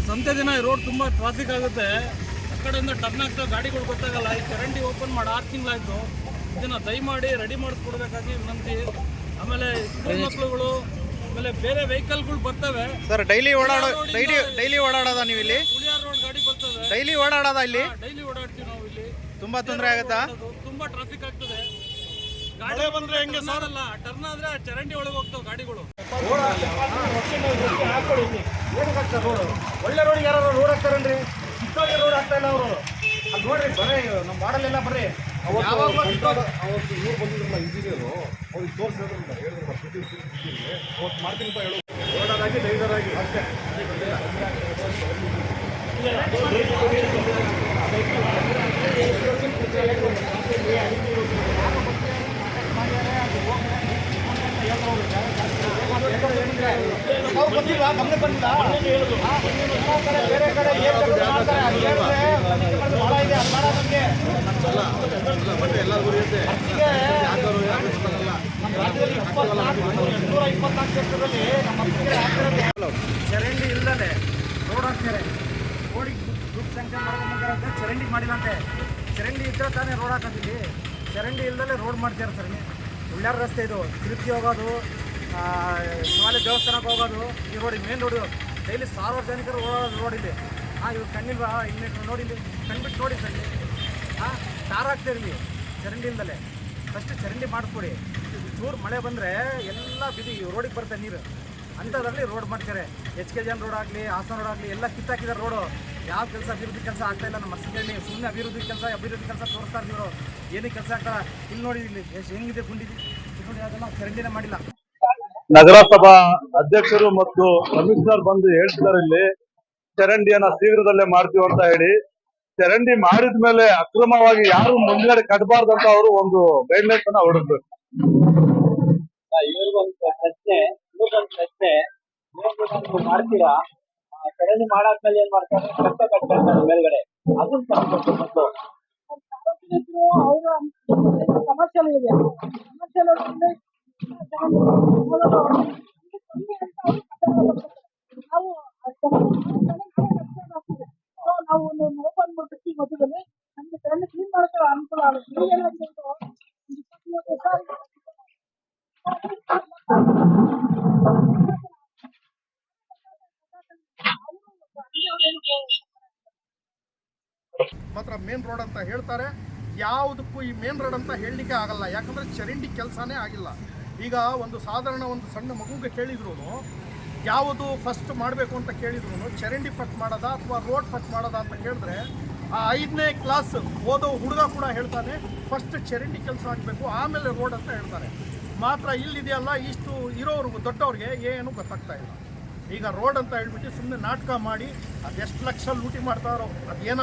ಸಂತೆ ದಿನ ಈ ರೋಡ್ ತುಂಬ ಟ್ರಾಫಿಕ್ ಆಗುತ್ತೆ. ಆ ಕಡೆಯಿಂದ ಟರ್ನ್ ಆಗ್ತಾ ಗಾಡಿಗಳು ಗೊತ್ತಾಗಲ್ಲ. ಈ ಚರಂಡಿ ಓಪನ್ ಮಾಡಿ 6 ತಿಂಗಳಾಯಿತು. ಇದನ್ನು ದಯಮಾಡಿ ರೆಡಿ ಮಾಡಿಸ್ಕೊಡ್ಬೇಕಾಗಿ ವಿನಂತಿ. ಆಮೇಲೆ ಸ್ಕೂಲ್ ಮಕ್ಕಳುಗಳು, ಆಮೇಲೆ ಬೇರೆ ವೆಹಿಕಲ್ಗಳು ಬರ್ತವೆ ಸರ್. ಡೈಲಿ ಓಡಾಡೋದ ನೀವು ಇಲ್ಲಿ? ಹುಳಿಯಾರ್ ರೋಡ್ ಗಾಡಿ ಬರ್ತವೆ. ಡೈಲಿ ಓಡಾಡೋದ ಇಲ್ಲಿ? ಡೈಲಿ ಓಡಾಡ್ತೀವಿ ನಾವು ಇಲ್ಲಿ. ತುಂಬಾ ತೊಂದರೆ ಆಗುತ್ತಾ? ತುಂಬಾ ಟ್ರಾಫಿಕ್ ಆಗ್ತದೆ. ಗಾಡಿ ಬಂದ್ರೆ ಹೆಂಗೆ ಸಾರಲ್ಲ, ಟರ್ನ್ ಆದ್ರೆ ಚರಂಡಿ ಒಳಗೆ ಹೋಗ್ತಾವೆ ಗಾಡಿಗಳು. ಒಳ್ಳೆ ರೋಡಿಗೆ ಯಾರು ರೋಡ್ ಹಾಕ್ತಾರನ್ರಿ? ಚಿಕ್ಕವರಿಗೆ ರೋಡ್ ಹಾಕ್ತಾ ಇಲ್ಲ ಅವರು. ಅಲ್ಲಿ ನೋಡ್ರಿ, ಬರೀ ನಮ್ಮ ಮಾಡಲೆಲ್ಲ ಬರ್ರಿ. ಅವತ್ತು ಇವ್ರು ಬಂದಿದ್ರಲ್ಲ ಇಂಜಿನಿಯರು, ಅವ್ರಿಗೆ ತೋರಿಸಿದ್ರಲ್ಲ, ಹೇಳಿದ್ರಲ್ಲ ಅವತ್ತು ಮಾಡ್ತೀನಿ ಅಂತ ಹೇಳೋದು. ಓಡಾಗಿ ಡೈವರಾಗಿ ಅಷ್ಟೇ. ಬಂದಿಲ್ಲ, ಗಮನ ಬಂದಿಲ್ಲ. ಬೇರೆ ಕಡೆ ಎಲ್ಲರಿಗೂ ನಮ್ಮ ರಾಜ್ಯದಲ್ಲಿ 224 ಕ್ಷೇತ್ರದಲ್ಲಿ ಚರಂಡಿ ಇಲ್ಲದೆ ರೋಡ್ ಹಾಕ್ತಾರೆ. ರೋಡಿಗೆ ದುಡ್ಡು ಸ್ಯಾಂಕ್ಷನ್ ಮಾಡ್ಕೊಂಡ್ಬಂದಾರಂತೆ, ಚರಂಡಿ ಮಾಡಿಲ್ಲ ಅಂತೆ. ಚರಂಡಿ ಇದ್ದರೆ ತಾನೇ ರೋಡ್ ಹಾಕೋದಿಲ್ಲಿ. ಚರಂಡಿ ಇಲ್ಲದೆ ರೋಡ್ ಮಾಡ್ತಾರೆ ಸರ್. ಉಳ್ಳಾರ ರಸ್ತೆ ಇದು, ತಿರುಪತಿ ಹೋಗೋದು, ಶಿವಾಲಯ ದೇವಸ್ಥಾನಕ್ಕೆ ಹೋಗೋದು ಈ ರೋಡಿಗೆ, ಮೇನ್ ರೋಡು. ಡೈಲಿ ಸಾರ್ವಜನಿಕರು ಓಡಾಡೋದು ರೋಡಿಲ್ಲಿ. ಇವ್ರು ಕಣ್ಣಿಲ್ವಾ? ಇಲ್ಲಿ ನೋಡಿಲ್ಲಿ ಕಣ್ಬಿಟ್ಟು ನೋಡಿ ಸರ್. ಟಾರ್ ಹಾಕ್ತಾರೆ ಇಲ್ಲಿ ಚರಂಡಿ ಇಲ್ದಲೆ. ಫಸ್ಟ್ ಚರಂಡಿ ಮಾಡಿಕೊಡಿ. ಚೂರು ಮಳೆ ಬಂದರೆ ಎಲ್ಲ ಬಿದ್ದು ರೋಡಿಗೆ ಬರುತ್ತೆ ನೀರು. ಅಂಥದ್ರಲ್ಲಿ ರೋಡ್ ಮಾಡ್ತಾರೆ. HKJN ರೋಡ್ ಆಗಲಿ, ಹಾಸನ ರೋಡ್ ಆಗಲಿ, ಎಲ್ಲ ಕಿತ್ತಾಕಿದ್ದಾರೆ ರೋಡು. ಯಾವ ಕೆಲಸ ಅಭಿವೃದ್ಧಿ ಕೆಲಸ ಆಗ್ತಾಯಿಲ್ಲ ನಮ್ಮ ಮಸ್ತಿಗಳ್ಳಿ. ಸುಮ್ಮನೆ ಅಭಿವೃದ್ಧಿ ಕೆಲಸ ತೋರಿಸ್ತಾ ಇದ್ದೀವಿ. ಏನಕ್ಕೆ ಕೆಲಸ ಆಗ್ತಾರ? ಇಲ್ಲಿ ನೋಡಿ, ಇಲ್ಲಿ ಎಷ್ಟು ಹೆಂಗಿದೆ ಗುಂಡಿದೆ ನೋಡಿ. ಅದೆಲ್ಲ ಚರಂಡಿನೇ ಮಾಡಿಲ್ಲ. ನಗರಸಭಾ ಅಧ್ಯಕ್ಷರು ಮತ್ತು ಕಮಿಷನರ್ ಬಂದು ಹೇಳ್ತಿದ್ದಾರೆ, ಇಲ್ಲಿ ಚರಂಡಿಯನ್ನ ಶೀಘ್ರದಲ್ಲೇ ಮಾಡ್ತೀವಿ ಅಂತ ಹೇಳಿ. ಚರಂಡಿ ಮಾಡಿದ ಮೇಲೆ ಅಕ್ರಮವಾಗಿ ಯಾರು ಮುಂದ್ಗಡೆ ಕಟ್ಟಬಾರ್ದಂತ ಅವರು ಒಂದು ಗೈಡ್ಲೈನ್ಸ್ ಅನ್ನ ಹೊರಡಬೇಕು. ಪ್ರಶ್ನೆ ಮಾಡ್ತೀರಾ? ಚರಂಡಿ ಮಾಡಾದ್ಮೇಲೆ ಏನ್ ಮಾಡ್ತಾರೆ? ಕಷ್ಟ ಕಟ್ತಾರೆ ಮೇಲ್ಗಡೆ. ಅದನ್ನ ಸಮಸ್ಯೆ ಇದೆ. ನಾವು ಬಂದ್ಬಿಟ್ಟು ಮಧ್ಯದಲ್ಲಿ ನಮ್ಗೆ ಚರಂಡಿ ಕ್ಲೀನ್ ಮಾಡೋಕೆ ಅನುಕೂಲ ಆಗುತ್ತೆ. ಮಾತ್ರ ಮೇನ್ ರೋಡ್ ಅಂತ ಹೇಳ್ತಾರೆ. ಯಾವುದಕ್ಕೂ ಈ ಮೇನ್ ರೋಡ್ ಅಂತ ಹೇಳಲಿಕ್ಕೆ ಆಗಲ್ಲ. ಯಾಕಂದರೆ ಚರಂಡಿ ಕೆಲಸನೇ ಆಗಿಲ್ಲ. ಈಗ ಒಂದು ಸಾಧಾರಣ ಒಂದು ಸಣ್ಣ ಮಗುಗೆ ಕೇಳಿದ್ರು, ಯಾವುದು ಫಸ್ಟ್ ಮಾಡಬೇಕು ಅಂತ ಕೇಳಿದ್ರು, ಚರಂಡಿ ಫಸ್ಟ್ ಮಾಡೋದಾ ಅಥವಾ ರೋಡ್ ಫಸ್ಟ್ ಮಾಡೋದಾ ಅಂತ ಕೇಳಿದ್ರೆ, ಆ 5ನೇ ಕ್ಲಾಸ್ ಓದೋ ಹುಡುಗ ಕೂಡ ಹೇಳ್ತಾನೆ ಫಸ್ಟ್ ಚರಂಡಿ ಕೆಲಸ ಆಗಬೇಕು, ಆಮೇಲೆ ರೋಡ್ ಅಂತ ಹೇಳ್ತಾರೆ. ಮಾತ್ರ ಇಲ್ಲಿದೆಯಲ್ಲ, ಇಷ್ಟು ಇರೋರು ದೊಡ್ಡವ್ರಿಗೆ ಏನು ಗೊತ್ತಾಗ್ತಾ ಇಲ್ಲ. ಈಗ ರೋಡ್ ಅಂತ ಹೇಳ್ಬಿಟ್ಟು ಸುಮ್ಮನೆ ನಾಟಕ ಮಾಡಿ ಅದೆಷ್ಟು ಲಕ್ಷ ಲೂಟಿ ಮಾಡ್ತಾರೋ,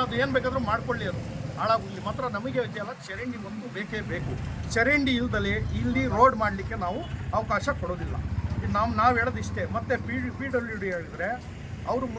ಅದು ಏನು ಬೇಕಾದರೂ ಮಾಡ್ಕೊಳ್ಳಿ, ಅದು ಹಾಳಾಗೋಗ್ಲಿ. ಮಾತ್ರ ನಮಗೆ ಇದೆಯಲ್ಲ, ಚರಂಡಿ ಒಂದು ಬೇಕೇ ಬೇಕು. ಚರಂಡಿ ಇಲ್ದಲೇ ಇಲ್ಲಿ ರೋಡ್ ಮಾಡಲಿಕ್ಕೆ ನಾವು ಅವಕಾಶ ಕೊಡೋದಿಲ್ಲ. ನಾವು ಹೇಳೋದು ಇಷ್ಟೇ. ಮತ್ತು PWD ಹೇಳಿದ್ರೆ ಅವರು